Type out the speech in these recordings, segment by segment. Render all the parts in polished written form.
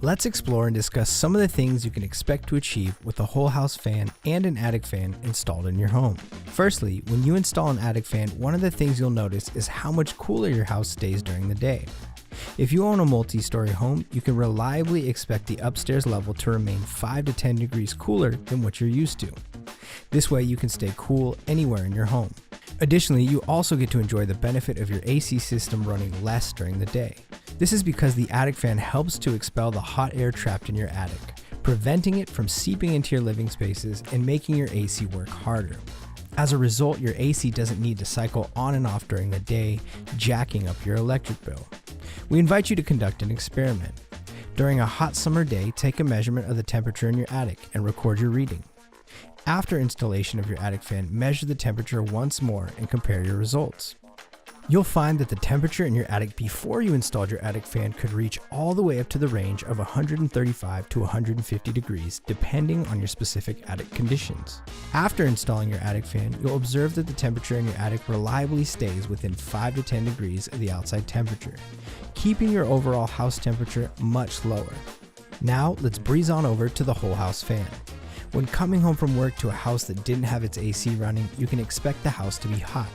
Let's explore and discuss some of the things you can expect to achieve with a whole house fan and an attic fan installed in your home. Firstly, when you install an attic fan, one of the things you'll notice is how much cooler your house stays during the day. If you own a multi-story home, you can reliably expect the upstairs level to remain 5 to 10 degrees cooler than what you're used to. This way you can stay cool anywhere in your home. Additionally, you also get to enjoy the benefit of your AC system running less during the day. This is because the attic fan helps to expel the hot air trapped in your attic, preventing it from seeping into your living spaces and making your AC work harder. As a result, your AC doesn't need to cycle on and off during the day, jacking up your electric bill. We invite you to conduct an experiment. During a hot summer day, take a measurement of the temperature in your attic and record your reading. After installation of your attic fan, measure the temperature once more and compare your results. You'll find that the temperature in your attic before you installed your attic fan could reach all the way up to the range of 135 to 150 degrees, depending on your specific attic conditions. After installing your attic fan, you'll observe that the temperature in your attic reliably stays within 5 to 10 degrees of the outside temperature, keeping your overall house temperature much lower. Now, let's breeze on over to the whole house fan. When coming home from work to a house that didn't have its AC running, you can expect the house to be hot,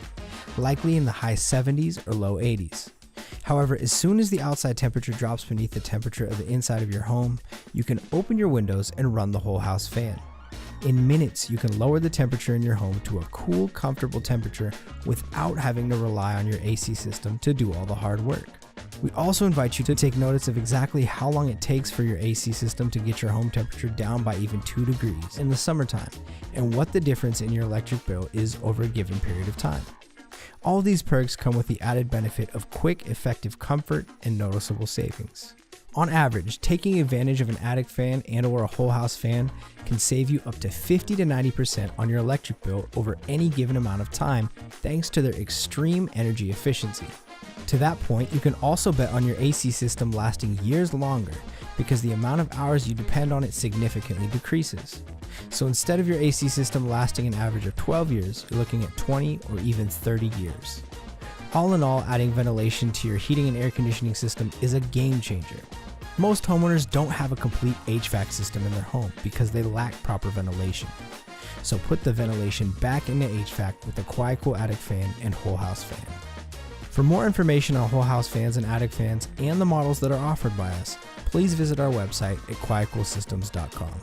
likely in the high 70s or low 80s. However, as soon as the outside temperature drops beneath the temperature of the inside of your home, you can open your windows and run the whole house fan. In minutes, you can lower the temperature in your home to a cool, comfortable temperature without having to rely on your AC system to do all the hard work. We also invite you to take notice of exactly how long it takes for your AC system to get your home temperature down by even 2 degrees in the summertime, and what the difference in your electric bill is over a given period of time. All these perks come with the added benefit of quick, effective comfort and noticeable savings. On average, taking advantage of an attic fan and/or a whole house fan can save you up to 50 to 90% on your electric bill over any given amount of time, thanks to their extreme energy efficiency. To that point, you can also bet on your AC system lasting years longer because the amount of hours you depend on it significantly decreases. So instead of your AC system lasting an average of 12 years, you're looking at 20 or even 30 years. All in all, adding ventilation to your heating and air conditioning system is a game changer. Most homeowners don't have a complete HVAC system in their home because they lack proper ventilation. So put the ventilation back into HVAC with the Quiet Cool attic fan and whole house fan. For more information on whole house fans and attic fans and the models that are offered by us, please visit our website at quietcoolsystems.com.